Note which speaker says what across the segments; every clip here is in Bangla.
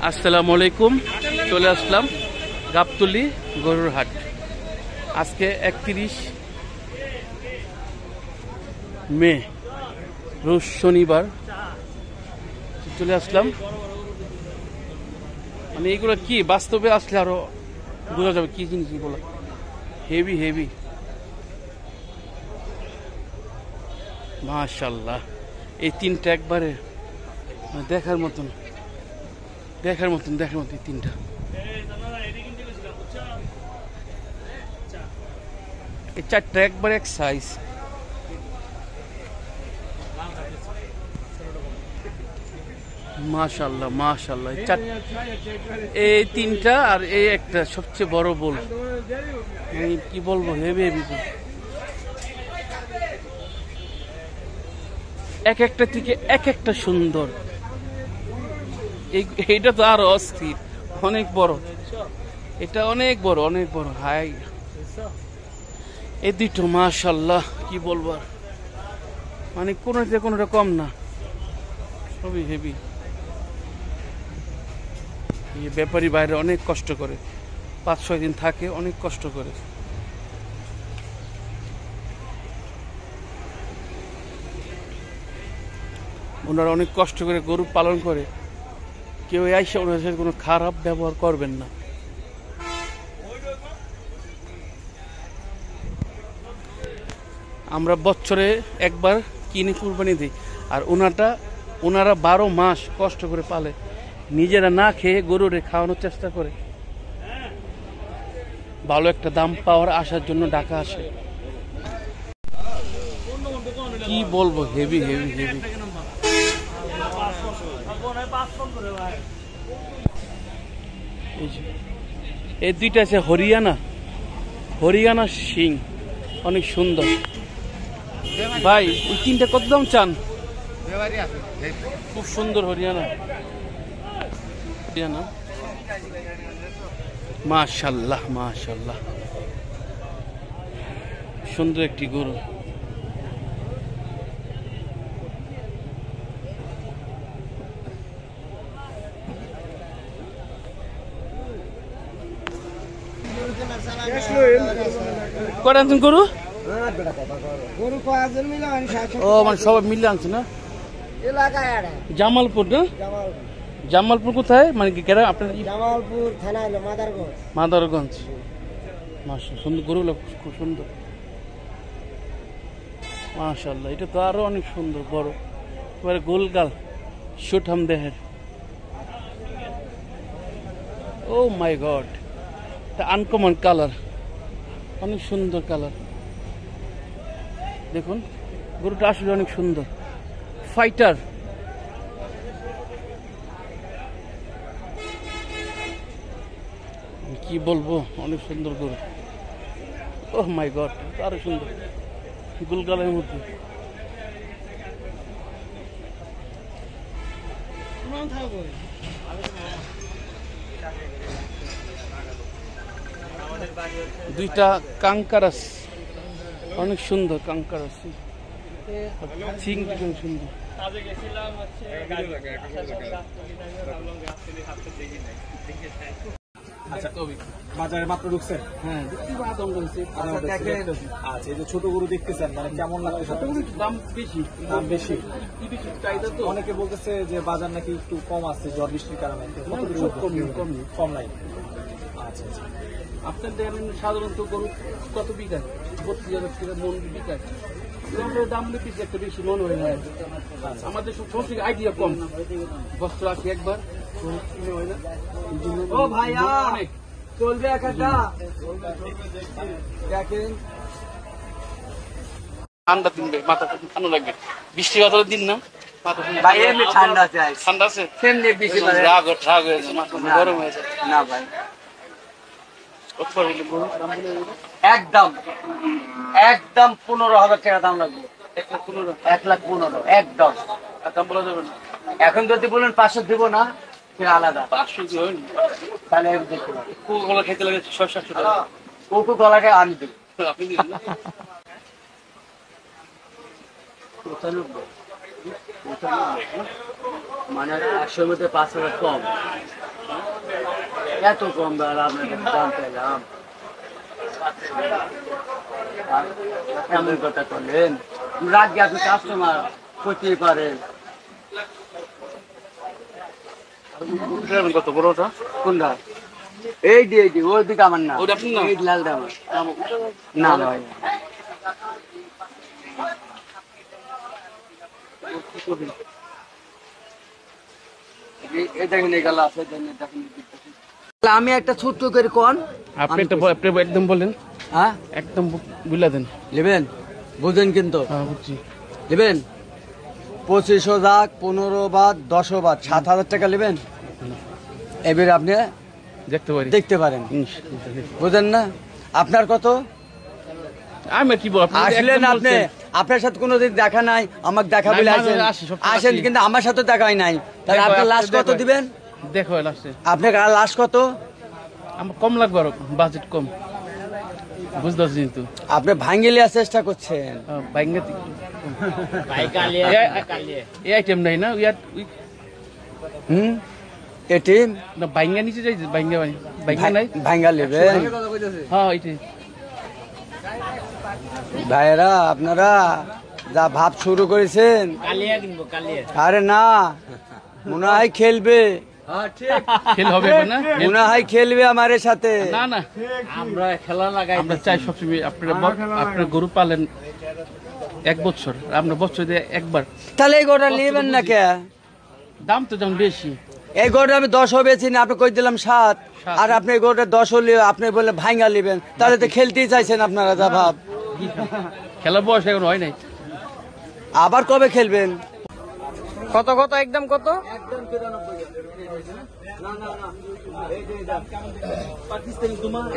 Speaker 1: আসসালামু আলাইকুম। চলে আসলাম গাবতলী গরুর হাট। আজকে 31 মে রোজ শনিবার চলে আসলাম। মানে এগুলো কি বাস্তবে আসলে আরো বোঝা যাবে কি জিনিস এগুলো। হেভি হেভি মাশাআল্লাহ। এই তিনটা একবারে দেখার মতন এই তিনটা। এই চারটা একবারে এক সাইজ। মাশাআল্লাহ মাশাআল্লাহ। এই তিনটা আর এই একটা সবচেয়ে বড় বোল। কি বলবো, হেভি হেভি এক একটা থেকে এক একটা সুন্দর। এইটা তো আরো অস্থির, অনেক বড়। এটা অনেক বড় অনেক বড় হাই। এই দুটো মাশাআল্লাহ কি বলবো, মানে কোনোটা কম না, সবই হেভি। ব্যাপারী বাইরে অনেক কষ্ট করে, 5-6 দিন থাকে, অনেক কষ্ট করে। ওনারা অনেক কষ্ট করে গরু পালন করে। কেউ আইসা ওনার সাথে কোনো খারাপ ব্যবহার করবেন না। আমরা বছরে একবার কিনে কুরবানি দিই, আর ওনারা 12 মাস কষ্ট করে পালে, নিজেরা না খেয়ে গরুরে খাওয়ানোর চেষ্টা করে। ভালো একটা দাম পাওয়ার আসার জন্য ঢাকা আসে। কি বলবো, হেভি হেভি হেভি। এই দুইটা আছে হরিয়ানা সিং, অনেক সুন্দর। ভাই ওই তিনটা কত দাম চান? খুব সুন্দর হরিয়ানা মাশাআল্লাহ মাশাআল্লাহ। সুন্দর একটি গরু। কটা আনছেন গরু? ও মানে সবাই মিলে আনছে না? জামালপুর না? জামালপুর কোথায় মানে গ্রাম আপনার?
Speaker 2: জামালপুর থানা হলো
Speaker 1: মাদারগঞ্জ। মাশাআল্লাহ সুন্দর গরুগুলো, খুব সুন্দর মাশাআল্লাহ। এটা তো আরো অনেক সুন্দর, বড়, এবারে গোলগাল সুঠাম দেহের। ও মাই গড, এটা আনকমন কালার, অনেক সুন্দর কালার। দেখুন গরুটা আসলে অনেক সুন্দর, ফাইটার। কি বলবো, অনেক সুন্দর গরু। ও মাই গড, আরো সুন্দর গোলগালের মধ্যে। দুইটা কাঙ্কারাস, অনেক সুন্দর কাঙ্কারাস। সিং সুন্দর।
Speaker 3: বাজারে মাত্র ঢুকছেন?
Speaker 1: হ্যাঁ,
Speaker 3: আচ্ছা, এই যে ছোট গরু দেখতেছেন, মানে কেমন লাগছে?
Speaker 1: দাম বেশি, চাহিদা তো।
Speaker 3: অনেকে বলতেছে যে বাজার নাকি একটু কম আছে ঝড় বৃষ্টির কারণে। কম নাই। আচ্ছা আচ্ছা।
Speaker 1: আপনার দেখেন সাধারণত গরু কত বিঘায়? 32,000 টাকা মন বিঘায়। দাম বেশি, একটা বেশি মন হয়ে যায়। আমাদের সব সমস্ত আইডিয়া কম, বস্ত্র আসি একবার হয় না।
Speaker 2: ও ভাইয়া
Speaker 1: অনেক
Speaker 2: চলবে একটা দেখেন।
Speaker 1: ঠান্ডা দিন, মাথা ঠান্ডা লাগবে, বৃষ্টি বাদলের দিন না,
Speaker 2: ভাই এমনি ঠান্ডা আছে,
Speaker 1: ঠান্ডা আছে,
Speaker 2: এমনি বেশি
Speaker 1: রাগ হয়ে যায়, মাথা গরম হয়ে যায়।
Speaker 2: না ভাই, একদম 15,000 টাকা দাম লাগবে। 1,15,000 একদম।
Speaker 1: দাম বলা যাবে না
Speaker 2: এখন যদি বলেন 500 দিব না, সেটা আলাদা।
Speaker 1: 500 দিয়ে হয় না,
Speaker 2: তাহলে দেখতে পাবেন
Speaker 1: কোকা-কোলা খেতে লাগে 600-700 টাকা।
Speaker 2: কোকা-কোলাকে আমি দেব,
Speaker 1: আপনি দিবেন না?
Speaker 2: 95 মানে 800 মধ্যে 5,000 কম। এত কম দাম আপনার কাছে দাম চাইলাম, এমন কথা করলেন। রাজ্যে আপনি কাস্টমার করতেই পারেন।
Speaker 1: কত বড়টা?
Speaker 2: কোনটা? এই যে ওই দিকে আমার না,
Speaker 1: ওটা আপনি না?
Speaker 2: এই লালটা আমার না ভাই। আমি একটা ছোট্ট করে কোন
Speaker 1: আপনি আপনি একদম বলেন,
Speaker 2: হ্যাঁ
Speaker 1: একদম বুঝলা দেন।
Speaker 2: নেবেন, বুঝেন কিন্তু
Speaker 1: হ্যাঁ বুঝছি।
Speaker 2: নেবেন 2500 যাক, 15 বাদ, 10 বাদ, 7000 টাকা নেবেন। এবারে আপনি
Speaker 1: দেখতে পারি,
Speaker 2: দেখতে পারেন, বুঝেন না? আপনার কত?
Speaker 1: আমি কি বলবো,
Speaker 2: আসলেন আপনি, আপনার সাথে কোনোদিন দেখা নাই, আমাকে দেখা বলে আসেন, আসেন কিন্তু আমার সাথে দেখা হয় নাই। তাহলে
Speaker 1: দেখো,
Speaker 2: আপনার
Speaker 1: আপনি
Speaker 2: লাস্ট কত
Speaker 1: দেখো।
Speaker 2: দিবেন?
Speaker 1: দেখো লাস্টে
Speaker 2: আপনার লাস্ট কত?
Speaker 1: আমার কম লাগবে, আরো বাজেট কম, বুঝতে পারছি কিন্তু
Speaker 2: আপনি ভাঙ্গি লিয়ার চেষ্টা করছেন।
Speaker 1: এই আইটেম নাই না ইয়ার
Speaker 2: এটি
Speaker 1: না, বাইঙ্গা নিচে যাই, বাইঙ্গা বাইঙ্গা নাই।
Speaker 2: ভাঙ্গা নেবেন?
Speaker 1: হ্যাঁ এইটাই।
Speaker 2: ভাইয়েরা আপনারা যা ভাব শুরু করেছেন, আরে না, মনে হয় খেলবে,
Speaker 1: খেল হবে না,
Speaker 2: মনে হয় খেলবে আমার সাথে।
Speaker 1: না না,
Speaker 2: আমরা খেলা লাগাই,
Speaker 1: আমরা চাই সবসময় আপনার গরু পালেন 1 বছর, আমরা বছর দিয়ে একবার।
Speaker 2: তাহলে এই গোটা নেবেন না কে?
Speaker 1: দাম তো যেমন বেশি,
Speaker 2: এই গোটা আমি 10 বেছি না, আপনি কই দিলাম 7, আর আপনি এই গোটা 10 হলে আপনি বলে ভাঙ্গা নেবেন, তাহলে তো খেলতেই চাইছেন আপনারা, যা ভাব।
Speaker 1: খেলার বয়স এখন হয় নাই।
Speaker 2: আবার কবে খেলবেন?
Speaker 3: কত কত একদম কত?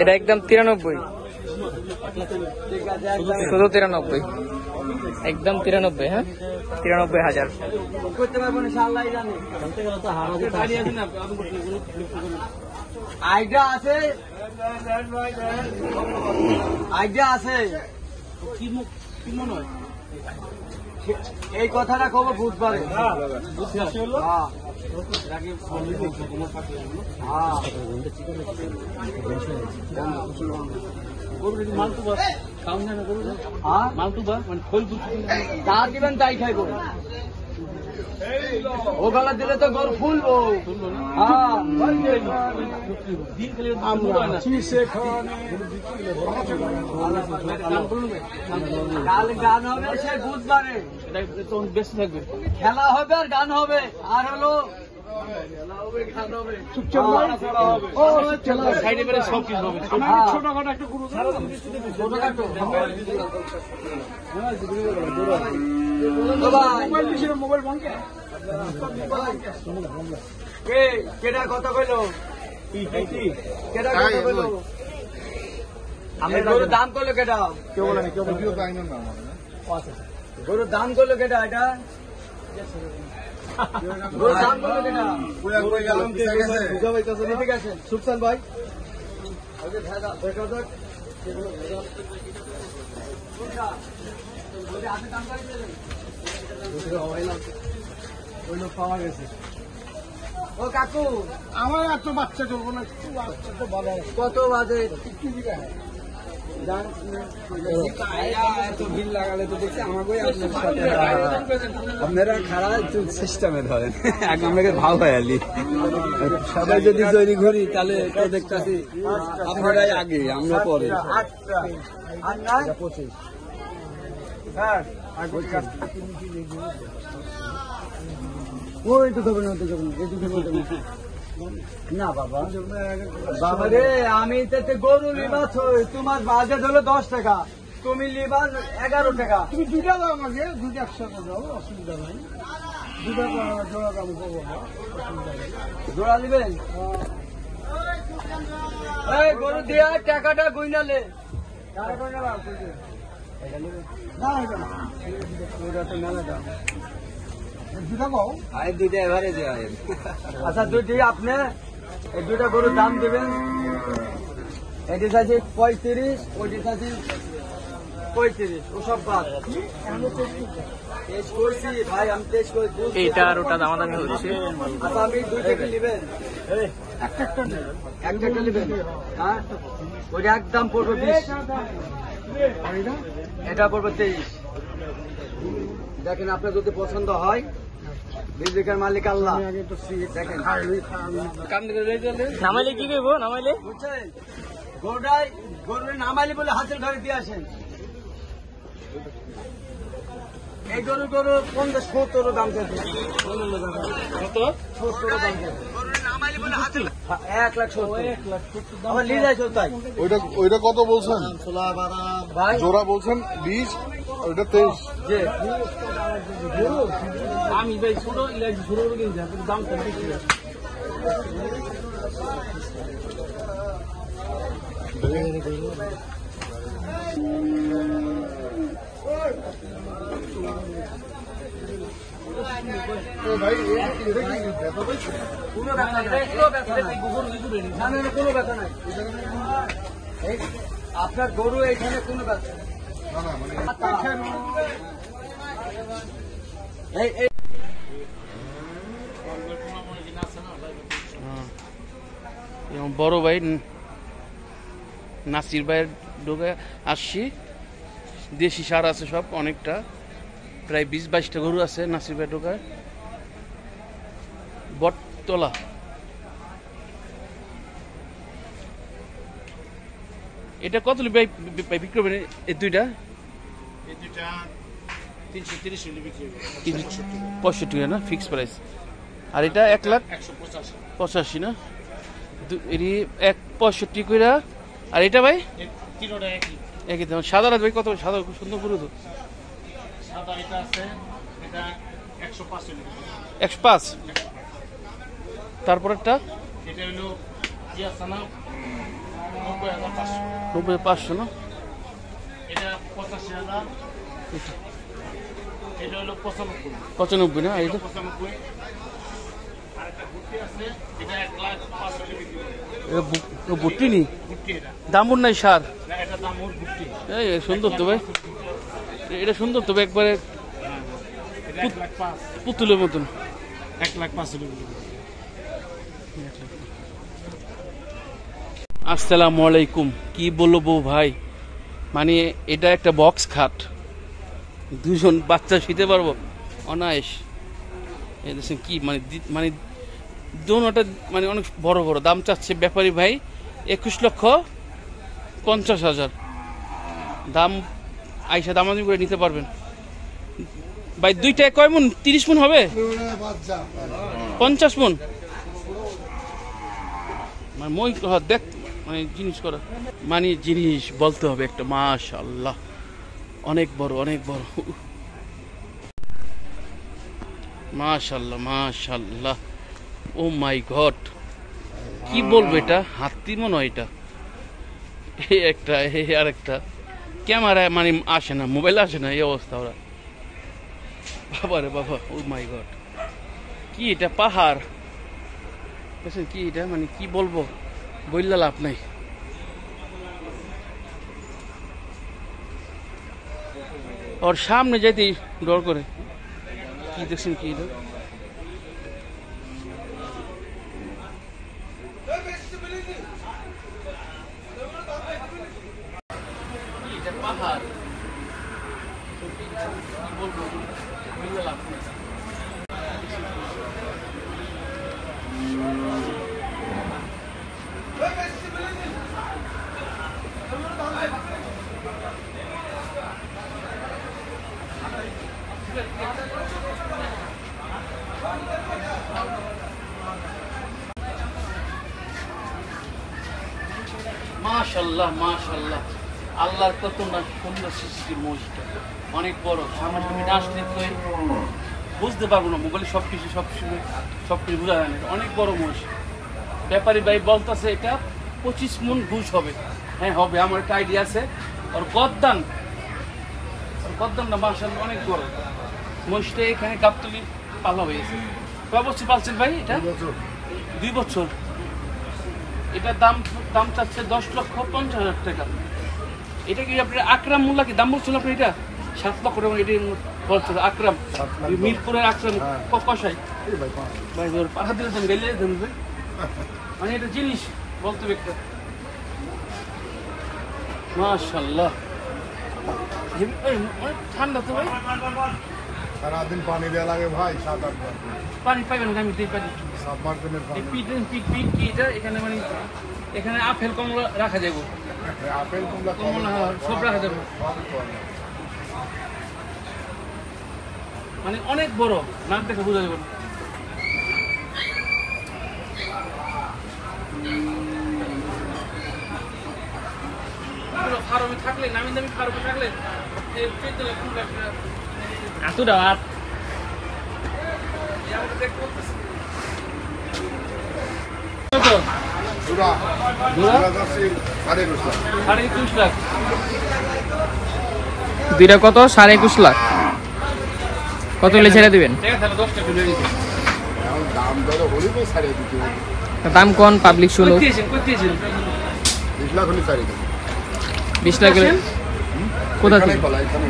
Speaker 3: এটা একদম 93, শুধু 93, একদম 93। হ্যাঁ 93,000।
Speaker 2: করতে পারবো না, আল্লাহ জানে। আইডিয়া আছে, আইডিয়া আছে।
Speaker 1: কি মনে হয়
Speaker 2: এই কথাটা খবর বুধবারে।
Speaker 1: মালতুবা মানে খোল
Speaker 2: যা দিবেন তাই খাইব, ও গলা দিলে তো গরু ফুলবো। কাল গান হবে সে বুধবারে,
Speaker 1: বেশি থাকবে।
Speaker 2: খেলা হবে আর গান হবে, আর হলো
Speaker 1: সাইডে বেড়ে সব কিছু হবে।
Speaker 2: ছোটখাটো একটা গুরু, ছোটখাটো মোবাইল বন্ধ। কেটা কথা কইলো, কেটা কথা কইলো, আমি গরুর দাম করলো কেটা? গরুর দাম করলো কেটা? এটা গরুর দাম করলো কেটা? ঠিক আছে সুখসান ভাই, পাওয়া গেছে। ও কাকু, আমার এত বাচ্চা করবো না, কত বাজে? বিল লাগালে তো দেখছি আমাকে আপনারা খারাপ সিস্টেমে ধরেন, আগে আমাকে ভাব হয় আলি, সবাই যদি তৈরি করি তাহলে তো দেখতেছি আপনারাই আগে, আমরা পরে। 25 ওই তো দেবেন, না বাবা, বাবা রে, আমি তো গরু লিবা, তোমার বাজেট হলো 10 টাকা, তুমি লিবা 11 টাকা। তুমি 2টা দাও আমাকে, 2টা একসাথে দাও, অসুবিধা নাই। 2টা জোড়া দাম পাবো, জোড়া দিবেন? এই গরু দিয়া টাকাটা গুইনালে না, এটা তো মেলা দাম। দুইটা এভারে দেওয়া। আচ্ছা দুইটি আপনি এই 2টা গরুর দাম দেবেন। এটি চাইছি 35, ওইটি চাইছি 35 ওসব বাদ। টেস্ট করছি ভাই, আমি টেস্ট করে বুঝছি।
Speaker 3: এইটা আর ওটা দামাদামি হচ্ছে।
Speaker 2: আচ্ছা আপনি 2 টাকা নেবেন, একটা নেবেন, হ্যাঁ ওইটা একদম পড়বে 20, এটা পড়বে 23। দেখেন আপনার যদি পছন্দ হয়, বিজলিকার মালিক আল্লাহ। দেখেন
Speaker 3: নামাইলে কি করবো? নামাইলে
Speaker 2: বুঝছেন, গরুরে নামাইলে বলে হাতের ঘরে দিয়ে আসেন। এই গরু 50-70 দাম চাইছে।
Speaker 1: কত?
Speaker 2: 70 দাম চাইছে। 1,70,000। আমার নিয়ে যাইছো তাই
Speaker 4: ওইটা কত বলছেন?
Speaker 2: ভাই
Speaker 4: জোড়া বলছেন 20, ওইটা 23।
Speaker 2: যে
Speaker 1: আমি ভাই ছোট ইলাইছি, ছোট করে কিনছি, কিন্তু দামটা বেশি আছে।
Speaker 4: ভাই এটা কি ব্যাপার?
Speaker 2: কোনো ব্যথা নাই, কোনো ব্যথা নাই, না, না, কোনো ব্যথা নাই। এই আপনার গরু এখানে কোনো ব্যথা নাই।
Speaker 4: না না মানে
Speaker 2: এই এই
Speaker 1: এবং বড় ভাই নাসির ভাইয়ের ঢোকে আসছি। দেশি সার আছে সব অনেকটা, প্রায় 20-22টা গরু আছে নাসির ভাইয়ের ঢোকায়। বটতলা এটা কত ভাই বিক্রি করবেন? এই দুইটা 365 না ফিক্স প্রাইস, আর এটা 1,85,000 না, এটি 165 কইরা। আর এটা ভাই একই দাম। সাদা রাত ভাই কত? সাদা খুব সুন্দর গরু তো, 105। তারপর একটা 90,500 না,
Speaker 5: এটা হলো
Speaker 1: 95 না, এটা
Speaker 5: 95। এটা 1,05,000 বিক্রি করে।
Speaker 1: বুট্টি নি
Speaker 5: ভুট্টি এটা
Speaker 1: দামুর নাই সার।
Speaker 5: না, এটা দাম ওর ভুট্টি।
Speaker 1: এই সুন্দর তো ভাই, এটা সুন্দর তো ভাই, একবারে
Speaker 5: এটা 1,05,000।
Speaker 1: পুতুলের মতন।
Speaker 5: 1,05,000 বিক্রি করে।
Speaker 1: আসসালামু আলাইকুম। কি বলবো ভাই, মানে এটা একটা বক্স খাট, দুজন বাচ্চা শুতে পারবো অনায়াস। এই দেখছেন কি মানে মানে দোনোটা মানে অনেক বড় বড়। দাম চাচ্ছে ব্যাপারী ভাই 21,50,000। দাম আইসা দামাদামি করে নিতে পারবেন ভাই। দুইটায় কয় মন? 30 মন হবে? 50 মন মানে মই দেখ, মানে জিনিস করা মানে জিনিস বলতে হবে একটা। মাশাআল্লাহ, অনেক বড়, অনেক বড়। মাশাআল্লাহ মাশাআল্লাহ, ও মাই গড, কি বলবো, এটা হাতি মনে হয়। এটা এই একটা, এই আর একটা ক্যামেরায় মানে আসে না, মোবাইল আসে না, এই অবস্থা ওরা। বাবা রে বাবা, ও মাই গড, কি এটা? পাহাড় কি এটা? মানে কি বলবো, বললে লাভ নাই। ওর সামনে যেতেই ডর করে। কি দেখছেন কি এটা? পাহাড়, কি বলবো, বললে লাভ নাই। মাশাআল্লাহ মাশাআল্লাহ, আল্লাহর কত না সুন্দর সৃষ্টি। মসজিদটা অনেক বড়, সামনে সামনে আসলে তো বুঝতে পারবো না, মোবাইলে সবকিছু বোঝা যায় না। অনেক বড় মসজিদ। ব্যাপারী ভাই বলতেছে এটা 25 মন ঘুষ হবে। হ্যাঁ হবে, আমার একটা আইডিয়া আছে। ওর গদ্দানটা মাশাআল্লাহ অনেক বড়। মসজিদটা এখানে গাবতলি পালা হয়েছে। কয় বছর পালছেন ভাই এটা? 2 বছর। এটার দাম চাচ্ছে 10,50,000 টাকা। এটা কি আপনার আকরাম মোল্লা কি দাম বলছিল আপনি? এটা 7 লক্ষ টাকা এটা বলছিল আকরাম, মিরপুরের আকরাম কষাই ভাই। ওর পাঠা দিলে তুমি গেলে ধরবে মানে এটা জিনিস বলতে একটা মাশাআল্লাহ। অনেক ঠান্ডা তো ভাই,
Speaker 4: সারাদিন পানি দেওয়া লাগে ভাই, 7-8 বার।
Speaker 1: পানি পাইবেন না? আমি দিই পানি।
Speaker 4: সাবমার্সিবলের পানি।
Speaker 1: পিট কি এটা? এখানে মানে এখানে আপেল কমলা রাখা যাবে,
Speaker 4: আপেল কমলা
Speaker 1: কমলা সব রাখা যাবে, মানে অনেক বড়, নাক দেখে বোঝা যাবে না। ফার্মে থাকলে নামি দামি ফার্মে থাকলে এত রাত
Speaker 4: জোড়া জোড়া যাচ্ছে
Speaker 1: 21.5 লাখ।
Speaker 6: দুইটা কত? 21.5 লাখ। কত হলে ছেড়ে দিবেন?
Speaker 1: ঠিক আছে, তাহলে 10 টাকা করে দিন।
Speaker 4: এখন দাম দর হলে তো ছাড়িয়ে দিতে হবে।
Speaker 6: দাম কোন পাবলিক শুনুক।
Speaker 1: কই দিয়েছেন
Speaker 4: 20 লাখ হলে ছাড়িয়ে দেবে।
Speaker 6: 20 লাখ হলে কোথা থেকে?
Speaker 4: এখানেই বলা, এখানে।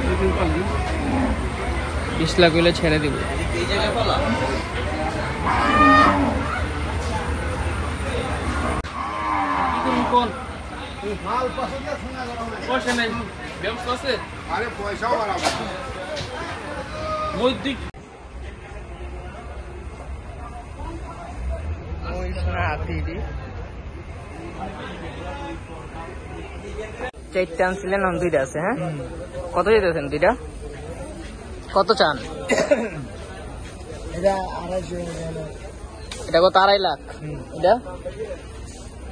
Speaker 6: 20 লাখ হলে ছেড়ে দিব।
Speaker 1: কোন পয়সা নাই, ব্যবস্থা আছে
Speaker 4: আরে পয়সাও বাড়াবো।
Speaker 1: মৈত্রিক
Speaker 6: চারটা আনছিলেন, এখন দুইটা আছে। হ্যাঁ, কত যেতেছেন দুইটা? কত চান?
Speaker 2: এটা 250
Speaker 6: এটা কত? 2.5 লাখ। এটা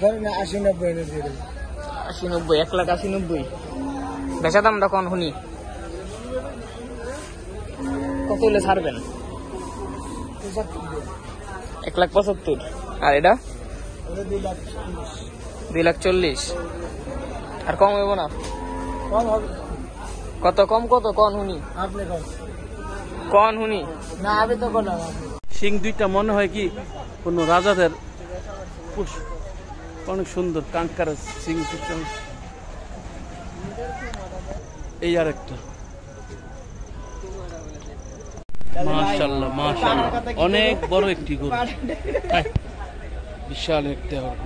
Speaker 2: ধরেন 80-90 এনে দিয়ে দেবো।
Speaker 6: 80-90, 1,80,90। বেচা দামটা কোন শুনি? কত হলে ছাড়বেন? 1,75,000। আর এটা 2,40,000। আর কম হইব না?
Speaker 2: কম হবে
Speaker 6: কত কম? কত কন শুনি?
Speaker 2: আপনি কম
Speaker 6: কন শুনি?
Speaker 2: না, আমি তো করলাম।
Speaker 1: সিং দুইটা মনে হয় কি কোন রাজাদের অনেক সুন্দর কাঙ্কার সিং দুইটা। এই আর একটা মাশাআল্লাহ মাশাআল্লাহ, অনেক বড় একটি গরু, বিশাল একটা গরু।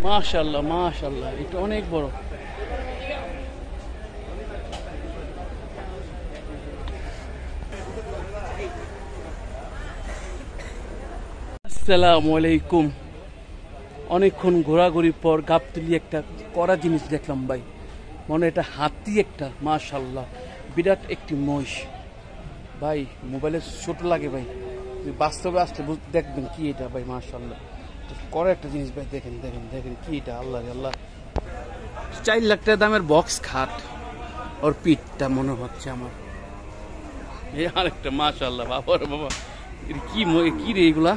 Speaker 1: মাশাআল্লাহ মাশাআল্লাহ, এটা অনেক বড়। আসসালামু আলাইকুম। অনেকক্ষণ ঘোরাঘুরির পর গাবতলি একটা কড়া জিনিস দেখলাম ভাই, মনে এটা হাতি একটা, মাশাআল্লাহ বিরাট একটি মহিষ ভাই। মোবাইলে ছোট লাগে ভাই, বাস্তবে আসলে দেখবেন কি এটা ভাই, মাশাআল্লাহ কড়া একটা জিনিস ভাই। দেখেন দেখেন দেখেন কি এটা, আল্লাহ আল্লাহ। 4 লাখ টাকা দামের বক্স খাট, ওর পিঠটা মনে হচ্ছে আমার। এই আরেকটা মাশাআল্লাহ, বাবা রে বাবা, কি রে এগুলা।